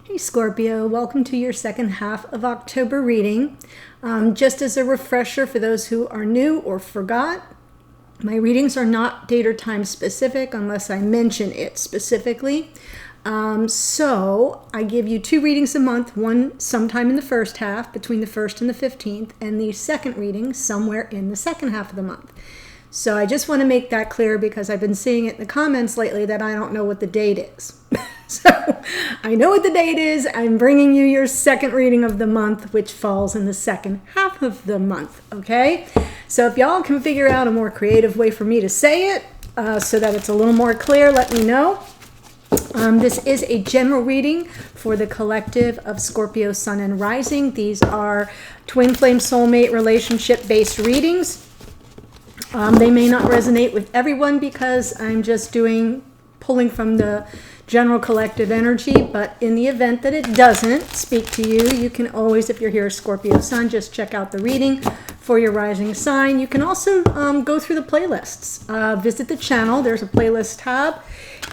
Hey Scorpio, welcome to your second half of October reading. Just as a refresher for those who are new or forgot, my readings are not date or time specific unless I mention it specifically. So I give you 2 readings a month, one sometime in the first half, between the 1st and the 15th, and the second reading somewhere in the second half of the month. So I just want to make that clear because I've been seeing it in the comments lately that I don't know what the date is. So I know what the date is. I'm bringing you your second reading of the month, which falls in the second half of the month, okay? So if y'all can figure out a more creative way for me to say it so that it's a little more clear, let me know. This is a general reading for the collective of Scorpio, Sun, and Rising. These are twin flame soulmate relationship-based readings. They may not resonate with everyone because I'm just pulling from the general collective energy, but in the event that it doesn't speak to you, you can always, if you're here Scorpio Sun, just check out the reading for your rising sign. You can also go through the playlists. Visit the channel. There's a playlist tab,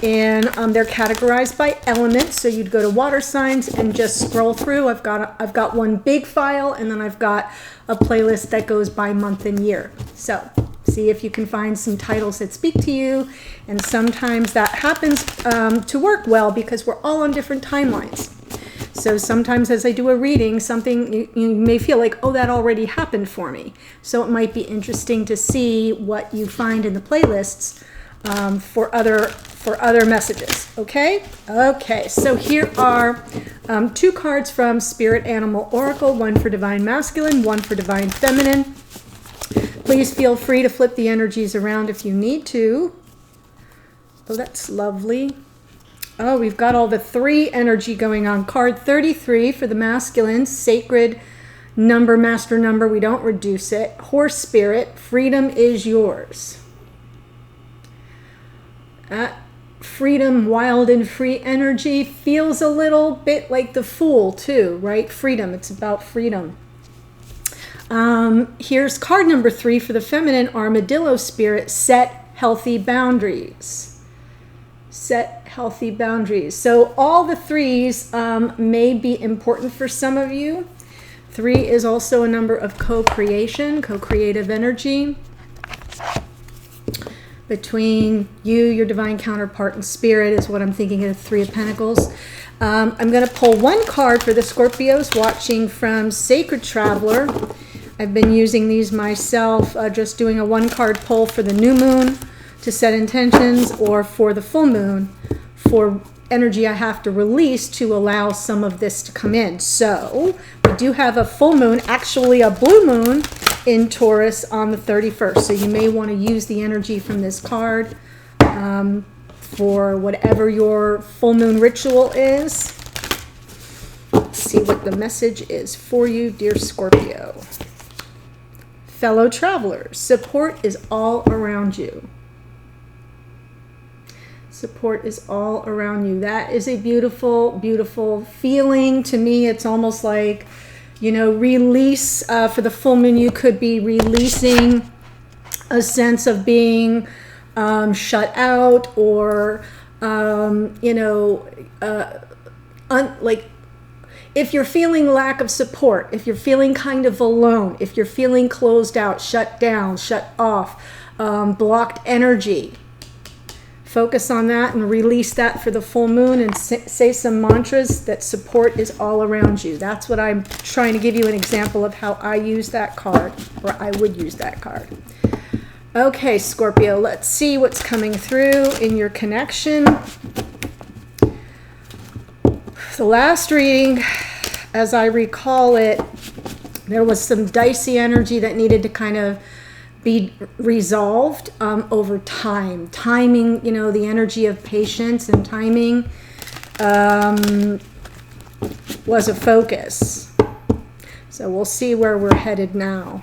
and they're categorized by element. So you'd go to water signs and just scroll through. I've got one big file, and then I've got a playlist that goes by month and year. So see if you can find some titles that speak to you, and sometimes that happens to work well because we're all on different timelines. So sometimes as I do a reading, something you may feel like, oh, that already happened for me. So it might be interesting to see what you find in the playlists for other messages. Okay? Okay, so here are 2 cards from Spirit Animal Oracle, one for Divine Masculine, one for Divine Feminine. Please feel free to flip the energies around if you need to. Oh, that's lovely. Oh, we've got all the 3 energy going on. Card 33 for the masculine, sacred number, master number. We don't reduce it. Horse spirit, freedom is yours. Freedom, wild and free energy feels a little bit like the Fool too, right? Freedom, it's about freedom. Here's card number 3 for the feminine, armadillo spirit, set healthy boundaries. Set healthy boundaries. So all the 3s may be important for some of you. 3 is also a number of co-creation, co-creative energy between you, your divine counterpart, and spirit is what I'm thinking of. 3 of Pentacles. I'm going to pull 1 card for the Scorpios watching from Sacred Traveler. I've been using these myself, just doing a 1-card pull for the new moon to set intentions, or for the full moon for energy I have to release to allow some of this to come in. So we do have a full moon, actually a blue moon in Taurus on the 31st. So you may want to use the energy from this card for whatever your full moon ritual is. Let's see what the message is for you, dear Scorpio. Fellow travelers, support is all around you. Support is all around you. That is a beautiful, beautiful feeling. To me, it's almost like, release. For the full moon, you could be releasing a sense of being shut out, or, like, if you're feeling lack of support, if you're feeling kind of alone, if you're feeling closed out, shut down, shut off, blocked energy, focus on that and release that for the full moon, and say some mantras that support is all around you. That's what I'm trying to give you an example of how I use that card, or I would use that card. Okay, Scorpio, let's see what's coming through in your connection. The last reading, as I recall it, there was some dicey energy that needed to kind of be resolved over time. Timing, the energy of patience and timing was a focus. So we'll see where we're headed now.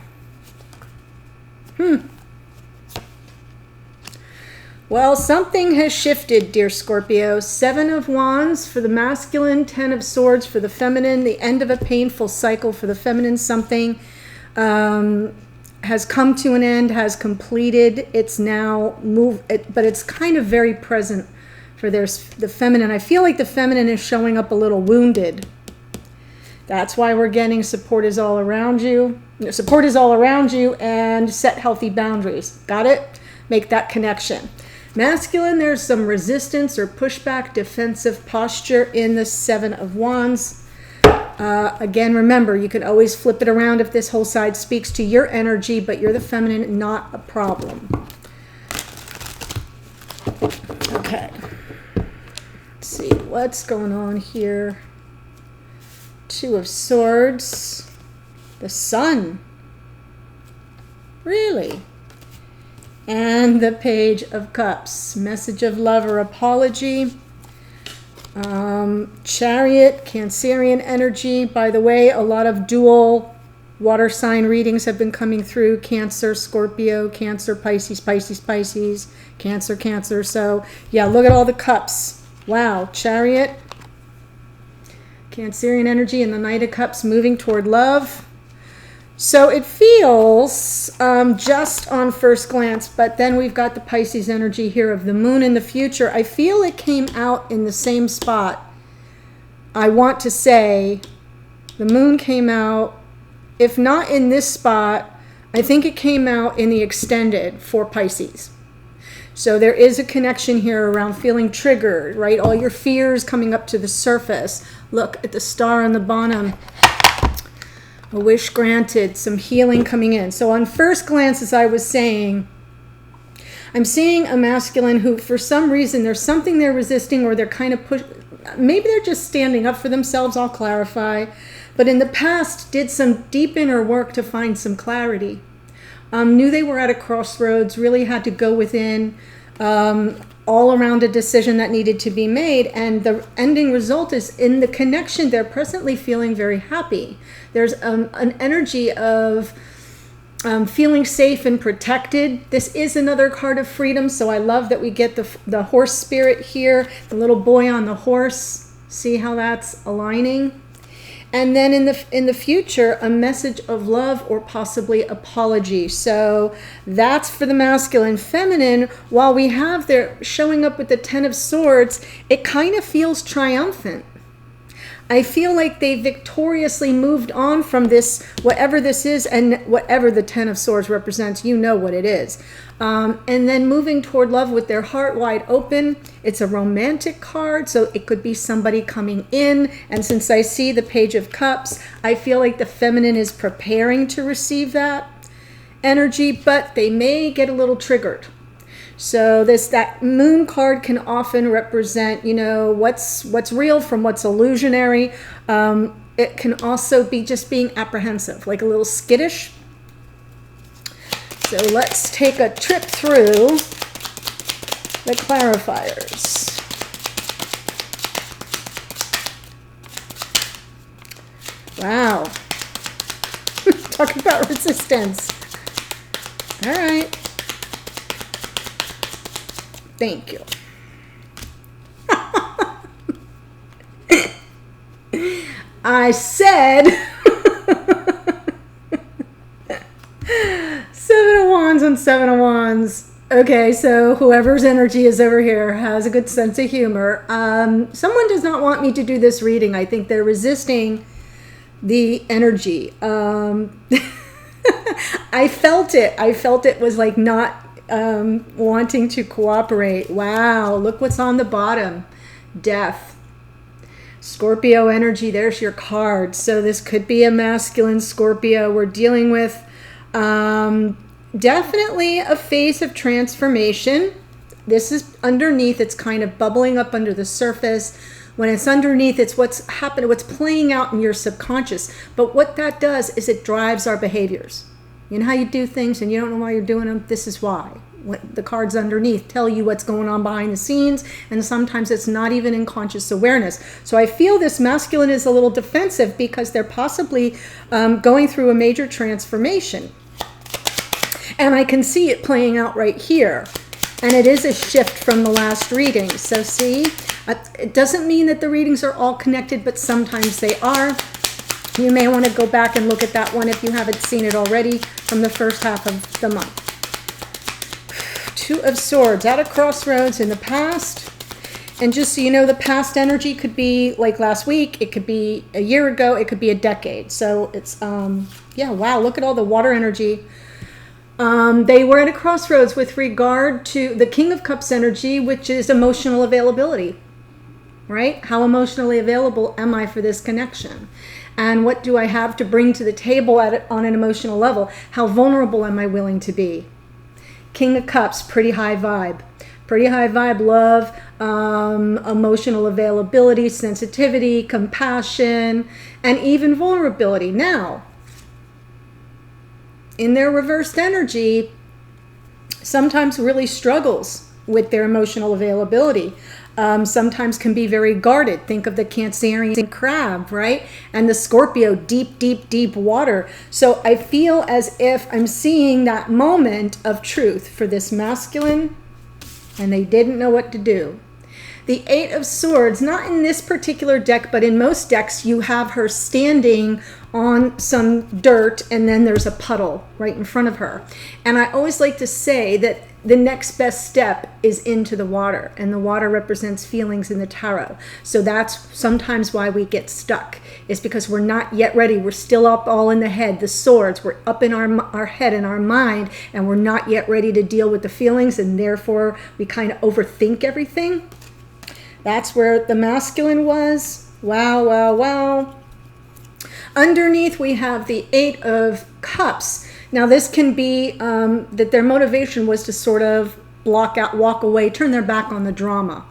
Well, something has shifted, dear Scorpio. 7 of Wands for the masculine, 10 of Swords for the feminine. The end of a painful cycle for the feminine. Something has come to an end, has completed. It's now moved, but it's kind of very present for there's the feminine. I feel like the feminine is showing up a little wounded. That's why we're getting support is all around you. Support is all around you, and set healthy boundaries. Got it? Make that connection. Masculine, there's some resistance or pushback, defensive posture in the Seven of Wands. Again, remember, you can always flip it around if this whole side speaks to your energy, but you're the feminine, not a problem. Okay. Let's see what's going on here. Two of Swords. The Sun. Really? And the Page of Cups. Message of love or apology. Chariot, Cancerian energy. By the way, a lot of dual water sign readings have been coming through. Cancer, Scorpio, Cancer, Pisces, Pisces, Pisces, Cancer, Cancer. So yeah, look at all the cups. Wow, Chariot, Cancerian energy, and the Knight of Cups moving toward love. So it feels just on first glance, but then we've got the Pisces energy here of the moon in the future. I feel it came out in the same spot. I want to say the moon came out, if not in this spot, I think it came out in the extended for Pisces. So there is a connection here around feeling triggered, right? All your fears coming up to the surface. Look at the star on the bottom. A wish granted, some healing coming in. So on first glance, as I was saying, I'm seeing a masculine who, for some reason, there's something they're resisting, or they're kind of maybe they're just standing up for themselves, I'll clarify. But in the past, did some deep inner work to find some clarity. Knew they were at a crossroads, really had to go within, all around a decision that needed to be made, and the ending result is in the connection. They're presently feeling very happy. There's an energy of feeling safe and protected. This is another card of freedom, so I love that we get the horse spirit here, the little boy on the horse. See how that's aligning? And then in the future, a message of love or possibly apology. So that's for the masculine. Feminine, while we have their showing up with the Ten of Swords, it kind of feels triumphant. I feel like they victoriously moved on from this, whatever this is, and whatever the Ten of Swords represents, you know what it is. And then moving toward love with their heart wide open. It's a romantic card, so it could be somebody coming in. And since I see the Page of Cups, I feel like the feminine is preparing to receive that energy, but they may get a little triggered. So that moon card can often represent, you know, what's real from what's illusionary. It can also be just being apprehensive, like a little skittish. So let's take a trip through the clarifiers. Wow. Talk about resistance. All right. Thank you. I said Seven of Wands on Seven of Wands. Okay, so whoever's energy is over here has a good sense of humor. Someone does not want me to do this reading. I think they're resisting the energy. I felt it. I felt it was like not wanting to cooperate. Wow, look what's on the bottom. Death. Scorpio energy, there's your card. So this could be a masculine Scorpio we're dealing with. Definitely a phase of transformation. This is underneath. It's kind of bubbling up under the surface. When it's underneath, it's what's happening, what's playing out in your subconscious. But what that does is it drives our behaviors. You know how you do things and you don't know why you're doing them? This is why. The cards underneath tell you what's going on behind the scenes, and sometimes it's not even in conscious awareness. So I feel this masculine is a little defensive because they're possibly going through a major transformation. And I can see it playing out right here. And it is a shift from the last reading. So see, it doesn't mean that the readings are all connected, but sometimes they are. You may want to go back and look at that one if you haven't seen it already from the first half of the month. Two of Swords, at a crossroads in the past. And just so you know, the past energy could be like last week, it could be a year ago, it could be a decade. So it's, yeah, wow, look at all the water energy. They were at a crossroads with regard to the King of Cups energy, which is emotional availability, right? How emotionally available am I for this connection? And what do I have to bring to the table on an emotional level? How vulnerable am I willing to be? King of Cups, pretty high vibe. Pretty high vibe, love, emotional availability, sensitivity, compassion, and even vulnerability. Now, in their reversed energy, sometimes really struggles with their emotional availability. Sometimes can be very guarded. Think of the Cancerian crab, right? And the Scorpio, deep, deep, deep water. So I feel as if I'm seeing that moment of truth for this masculine, and they didn't know what to do. The Eight of Swords, not in this particular deck, but in most decks, you have her standing on some dirt and then there's a puddle right in front of her. And I always like to say that the next best step is into the water, and the water represents feelings in the tarot. So that's sometimes why we get stuck, is because we're not yet ready. We're still up all in the head, the swords, we're up in our head and our mind, and we're not yet ready to deal with the feelings, and therefore we kind of overthink everything. That's where the masculine was. Wow, wow, wow. Underneath we have the Eight of Cups. Now this can be that their motivation was to sort of block out, walk away, turn their back on the drama,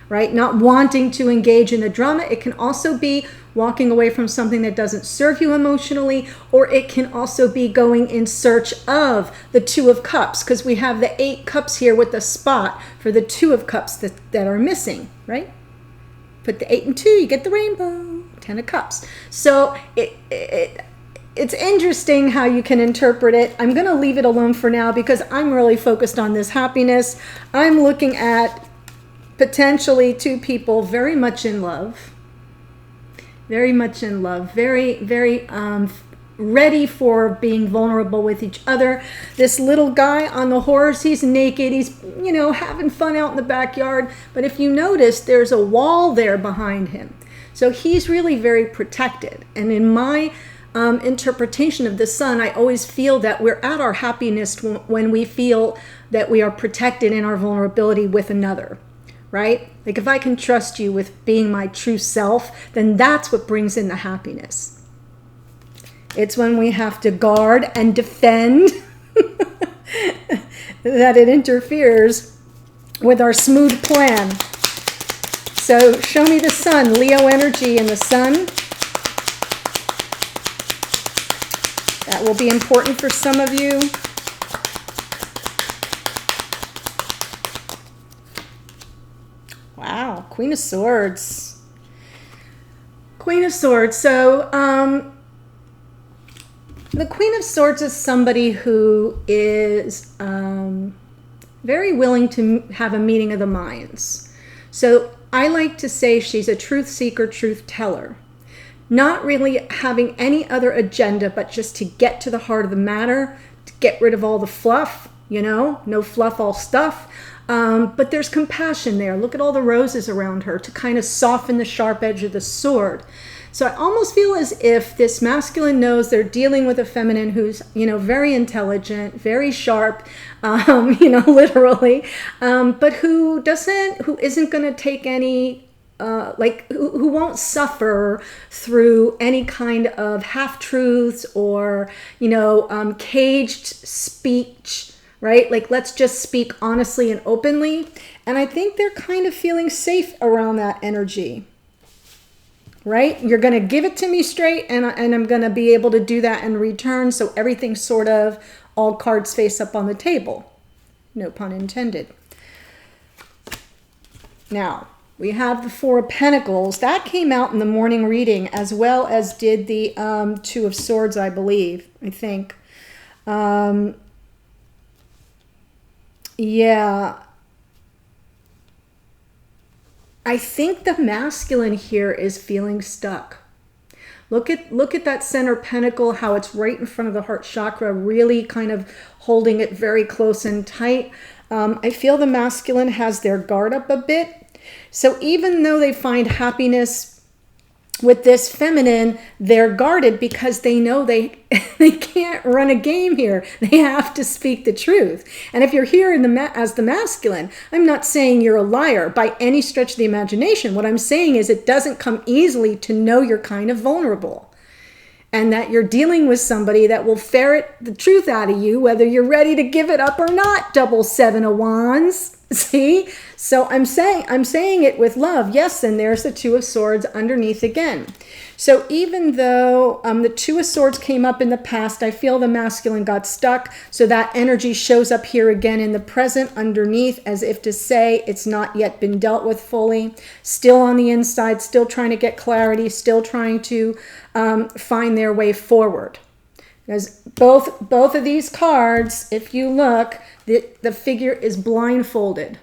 right? Not wanting to engage in the drama. It can also be walking away from something that doesn't serve you emotionally, or it can also be going in search of the Two of Cups, because we have the 8 cups here with the spot for the Two of Cups that are missing, right? Put the 8 and 2, you get the rainbow. 10 of Cups. So it's interesting how you can interpret it. I'm going to leave it alone for now because I'm really focused on this happiness. I'm looking at potentially 2 people very much in love. Very much in love. Very, very ready for being vulnerable with each other. This little guy on the horse, he's naked. He's, you know, having fun out in the backyard. But if you notice, there's a wall there behind him. So he's really very protected. And in my interpretation of the sun, I always feel that we're at our happiest when we feel that we are protected in our vulnerability with another, right? Like if I can trust you with being my true self, then that's what brings in the happiness. It's when we have to guard and defend that it interferes with our smooth plan. So show me the sun, Leo energy in the sun. That will be important for some of you. Wow, Queen of Swords. Queen of Swords. So the Queen of Swords is somebody who is very willing to have a meeting of the minds. So I like to say she's a truth seeker, truth teller. Not really having any other agenda, but just to get to the heart of the matter, to get rid of all the fluff, you know, no fluff, all stuff. But there's compassion there. Look at all the roses around her to kind of soften the sharp edge of the sword. So I almost feel as if this masculine knows they're dealing with a feminine who's, you know, very intelligent, very sharp, you know, literally, but who isn't going to take any, who won't suffer through any kind of half-truths or, you know, caged speech, right? Like, let's just speak honestly and openly. And I think they're kind of feeling safe around that energy. Right? You're going to give it to me straight, and I'm going to be able to do that in return. So everything's sort of all cards face up on the table. No pun intended. Now, we have the Four of Pentacles. That came out in the morning reading, as well as did the Two of Swords, I believe. I think. Yeah. I think the masculine here is feeling stuck. Look at that center pentacle, how it's right in front of the heart chakra, really kind of holding it very close and tight. I feel the masculine has their guard up a bit. So even though they find happiness with this feminine, they're guarded because they know they can't run a game here. They have to speak the truth. And if you're here as the masculine, I'm not saying you're a liar by any stretch of the imagination. What I'm saying is it doesn't come easily to know you're kind of vulnerable, and that you're dealing with somebody that will ferret the truth out of you, whether you're ready to give it up or not. Double seven of wands. See? So I'm saying it with love. Yes, and there's the Two of Swords underneath again. So even though the Two of Swords came up in the past, I feel the masculine got stuck. So that energy shows up here again in the present underneath, as if to say it's not yet been dealt with fully. Still on the inside, still trying to get clarity, still trying to find their way forward. Because both of these cards, if you look, the figure is blindfolded,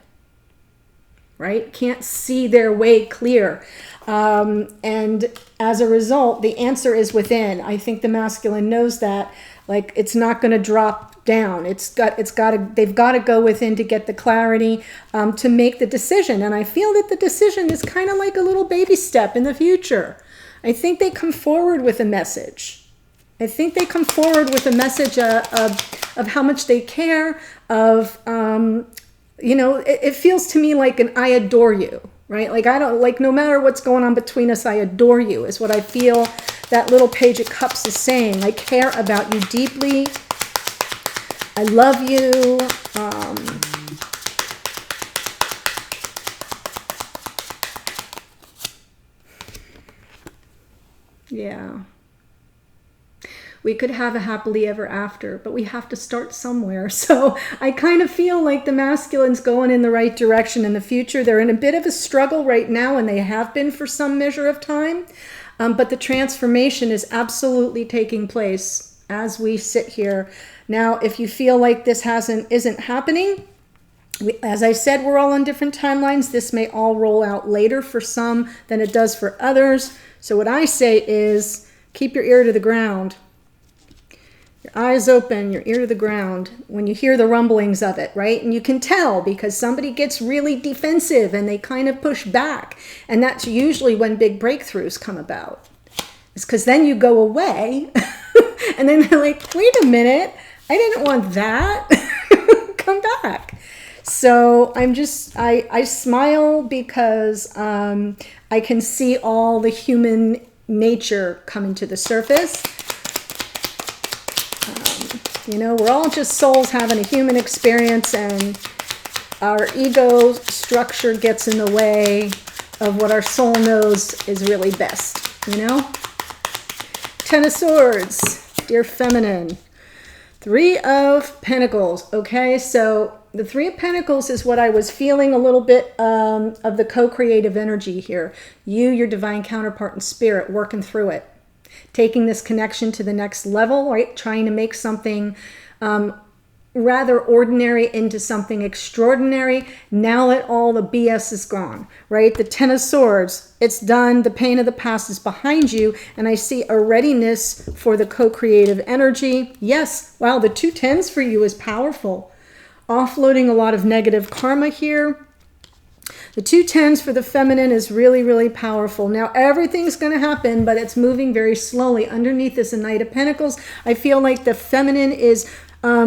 right? Can't see their way clear. And as a result, the answer is within. I think the masculine knows that, like, it's not going to drop down. They've got to go within to get the clarity, to make the decision. And I feel that the decision is kind of like a little baby step in the future. I think they come forward with a message. I think they come forward with a message of how much they care, of, it feels to me like an I adore you, right? Like, I don't, like, no matter what's going on between us, I adore you is what I feel that little Page of Cups is saying. I care about you deeply. I love you. Yeah. We could have a happily ever after, but we have to start somewhere. So I kind of feel like the masculine's going in the right direction in the future. They're in a bit of a struggle right now, and they have been for some measure of time. But the transformation is absolutely taking place as we sit here. Now, if you feel like this isn't happening, as I said, we're all on different timelines. This may all roll out later for some than it does for others. So what I say is keep your ear to the ground. Your eyes open, your ear to the ground when you hear the rumblings of it, right? And you can tell because somebody gets really defensive and they kind of push back. And that's usually when big breakthroughs come about. It's because then you go away and then they're like, wait a minute, I didn't want that. Come back. So I smile because I can see all the human nature coming to the surface. We're all just souls having a human experience, and our ego structure gets in the way of what our soul knows is really best, Ten of Swords, dear feminine. Three of Pentacles. Okay, so the Three of Pentacles is what I was feeling a little bit of the co-creative energy here. You, your divine counterpart in spirit, working through it. Taking this connection to the next level, right? Trying to make something rather ordinary into something extraordinary. Now that all the BS is gone, right? The Ten of Swords, it's done. The pain of the past is behind you. And I see a readiness for the co-creative energy. Yes, wow, the two tens for you is powerful. Offloading a lot of negative karma here. The two tens for the feminine is really, really powerful. Now, everything's going to happen, but it's moving very slowly. Underneath is a Knight of Pentacles. I feel like the feminine is, a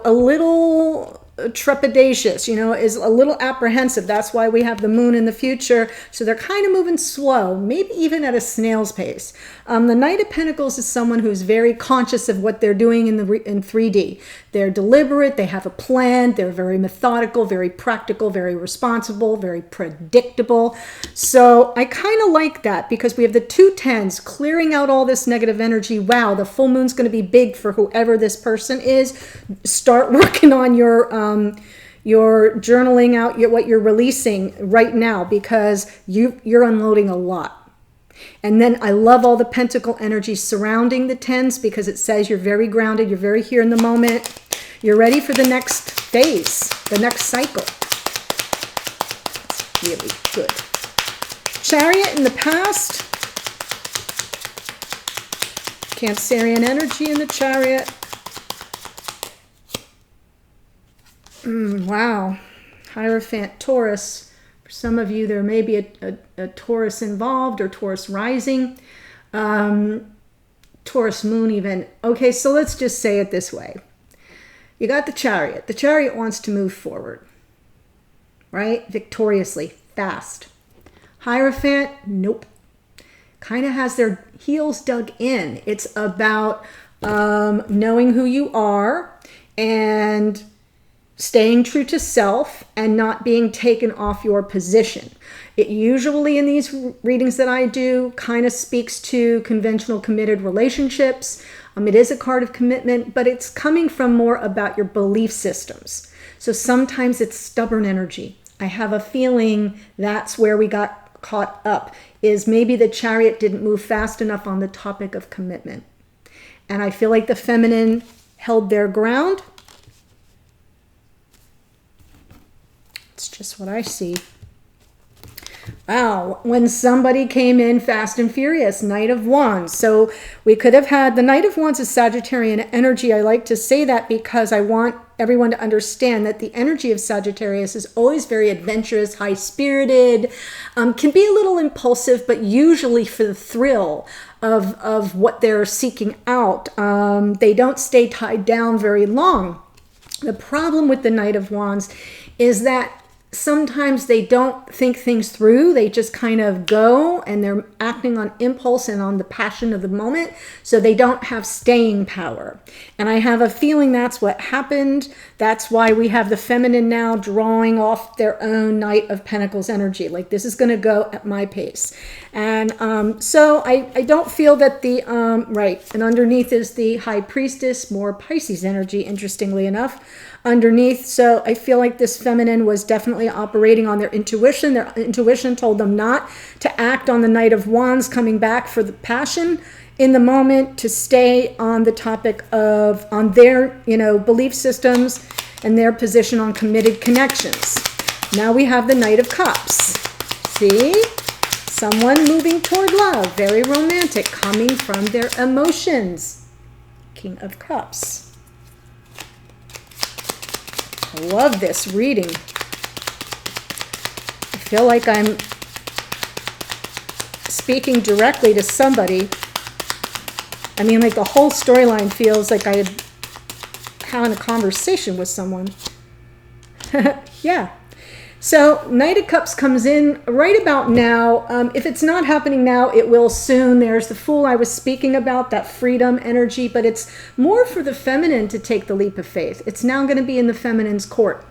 little trepidatious, is a little apprehensive. That's why we have the moon in the future. So they're kind of moving slow, maybe even at a snail's pace. The Knight of Pentacles is someone who's very conscious of what they're doing in 3D. They're deliberate, they have a plan, they're very methodical, very practical, very responsible, very predictable. So I kind of like that because we have the two tens clearing out all this negative energy. Wow, the full moon's going to be big for whoever this person is. Start working on your journaling out what you're releasing right now because you're unloading a lot. And then I love all the pentacle energy surrounding the tens because it says you're very grounded, you're very here in the moment. You're ready for the next phase, the next cycle. That's really good. Chariot in the past. Cancerian energy in the Chariot. Wow. Hierophant, Taurus. For some of you, there may be a Taurus involved, or Taurus rising, Taurus moon even. Okay, so let's just say it this way. You got the Chariot. The Chariot wants to move forward, right? Victoriously, fast. Hierophant, nope. Kind of has their heels dug in. It's about knowing who you are and staying true to self and not being taken off your position. It usually, in these readings that I do, kind of speaks to conventional committed relationships. It is a card of commitment, but it's coming from more about your belief systems. So sometimes it's stubborn energy. I have a feeling that's where we got caught up, is maybe the Chariot didn't move fast enough on the topic of commitment. And I feel like the feminine held their ground. It's just what I see. Wow, when somebody came in fast and furious, Knight of Wands. So we could have had, the Knight of Wands is Sagittarian energy. I like to say that because I want everyone to understand that the energy of Sagittarius is always very adventurous, high-spirited, can be a little impulsive, but usually for the thrill of what they're seeking out. They don't stay tied down very long. The problem with the Knight of Wands is that sometimes they don't think things through. They just kind of go, and they're acting on impulse and on the passion of the moment. So they don't have staying power. And I have a feeling that's what happened. That's why we have the feminine now drawing off their own Knight of Pentacles energy. Like, this is going to go at my pace. And so I don't feel that the, right. And underneath is the High Priestess, more Pisces energy, interestingly enough, underneath. So I feel like this feminine was definitely operating on their intuition. Their intuition told them not to act on the Knight of Wands coming back for the passion in the moment, to stay on the topic of, on their, belief systems and their position on committed connections. Now we have the Knight of Cups. See? Someone moving toward love, very romantic, coming from their emotions. King of Cups. I love this reading. I feel like I'm speaking directly to somebody. I mean, like, the whole storyline feels like I had having a conversation with someone. Yeah. So Knight of Cups comes in right about now. If it's not happening now, it will soon. There's the Fool I was speaking about, that freedom energy, but it's more for the feminine to take the leap of faith. It's now going to be in the feminine's court,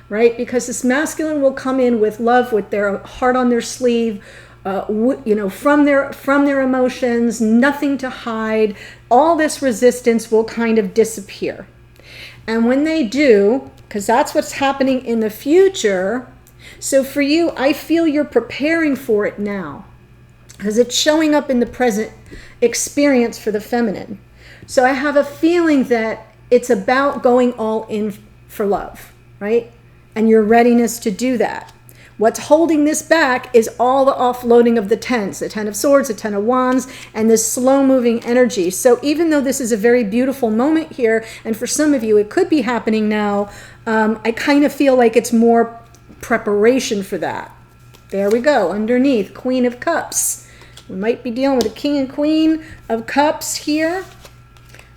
right? Because this masculine will come in with love, with their heart on their sleeve, from their emotions, nothing to hide. All this resistance will kind of disappear. And when they do, because that's what's happening in the future. So for you, I feel you're preparing for it now, because it's showing up in the present experience for the feminine. So I have a feeling that it's about going all in for love, right? And your readiness to do that. What's holding this back is all the offloading of the tens, the Ten of Swords, the Ten of Wands, and this slow-moving energy. So even though this is a very beautiful moment here, and for some of you it could be happening now, I kind of feel like it's more preparation for that. There we go, underneath, Queen of Cups. We might be dealing with a King and Queen of Cups here.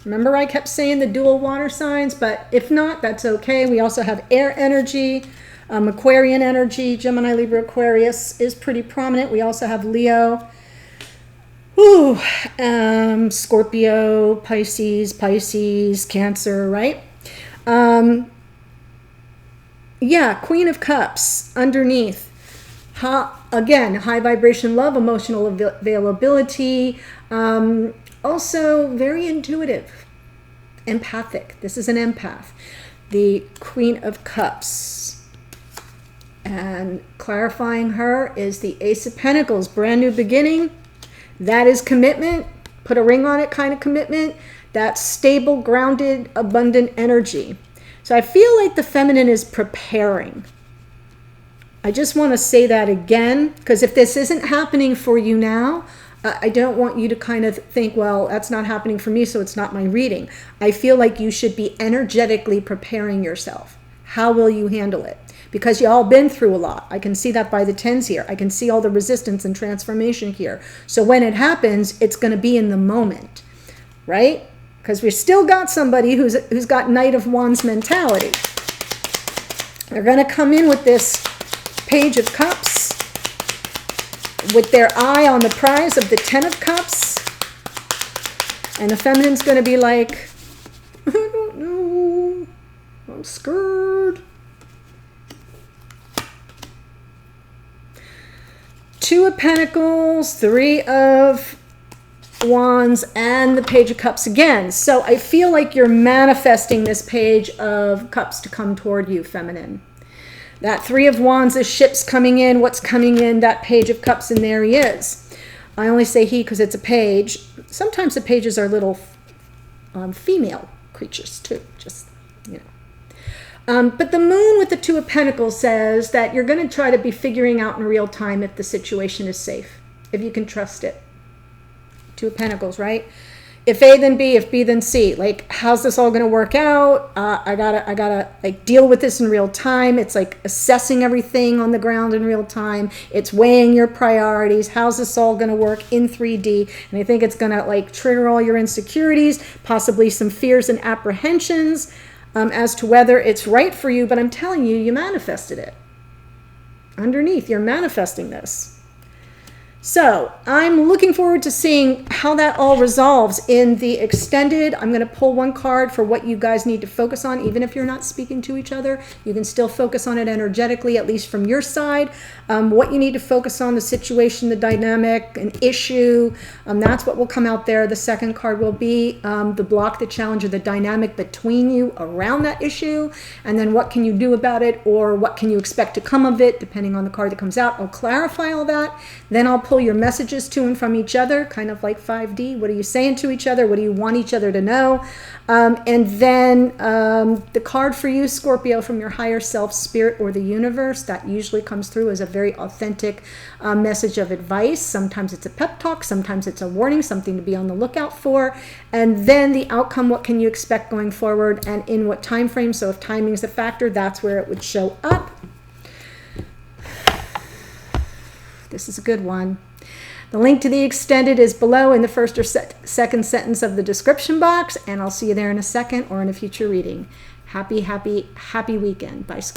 Remember, I kept saying the dual water signs, but if not, that's okay. We also have air energy. Aquarian energy, Gemini, Libra, Aquarius is pretty prominent. We also have Leo, Scorpio, Pisces, Cancer, right? Yeah, Queen of Cups underneath. Again, high vibration love, emotional availability, also very intuitive, empathic. This is an empath. The Queen of Cups. And clarifying her is the Ace of Pentacles, brand new beginning. That is commitment, put a ring on it kind of commitment. That's stable, grounded, abundant energy. So I feel like the feminine is preparing. I just want to say that again, because if this isn't happening for you now, I don't want you to kind of think, well, that's not happening for me, so it's not my reading. I feel like you should be energetically preparing yourself. How will you handle it? because you all been through a lot. I can see that by the 10s here. I can see all the resistance and transformation here. So when it happens, it's going to be in the moment, right? Because we've still got somebody who's got Knight of Wands mentality. They're going to come in with this Page of Cups, with their eye on the prize of the 10 of Cups. And the feminine's going to be like, I don't know, I'm scared. 2 of Pentacles, 3 of Wands, and the Page of Cups again. So I feel like you're manifesting this Page of Cups to come toward you, feminine. That 3 of Wands is ships coming in. What's coming in? That Page of Cups, and there he is. I only say he because it's a page. Sometimes the pages are little female creatures too, just, you know. But the moon with the 2 of Pentacles says that you're going to try to be figuring out in real time if the situation is safe, if you can trust it. 2 of Pentacles, right? If A then B, if B then C, like, how's this all going to work out? I gotta like deal with this in real time. It's like assessing everything on the ground in real time. It's weighing your priorities. How's this all going to work in 3D? And I think it's going to like trigger all your insecurities, possibly some fears and apprehensions as to whether it's right for you. But I'm telling you, you manifested it. Underneath, you're manifesting this. So I'm looking forward to seeing how that all resolves in the extended. I'm going to pull 1 card for what you guys need to focus on. Even if you're not speaking to each other, you can still focus on it energetically, at least from your side. What you need to focus on, the situation, the dynamic, an issue. That's what will come out there. The second card will be the block, the challenge, or the dynamic between you around that issue. And then what can you do about it, or what can you expect to come of it, depending on the card that comes out. I'll clarify all that. Then I'll pull your messages to and from each other, kind of like 5D. What are you saying to each other? What do you want each other to know? And then the card for you, Scorpio, from your higher self, spirit, or the universe, that usually comes through as a very authentic message of advice. Sometimes it's a pep talk, sometimes it's a warning, something to be on the lookout for. And then the outcome, what can you expect going forward, and in what time frame. So if timing is a factor, that's where it would show up. This is a good one. The link to the extended is below in the first or second sentence of the description box, and I'll see you there in a second or in a future reading. Happy weekend. Bye, Scorpio.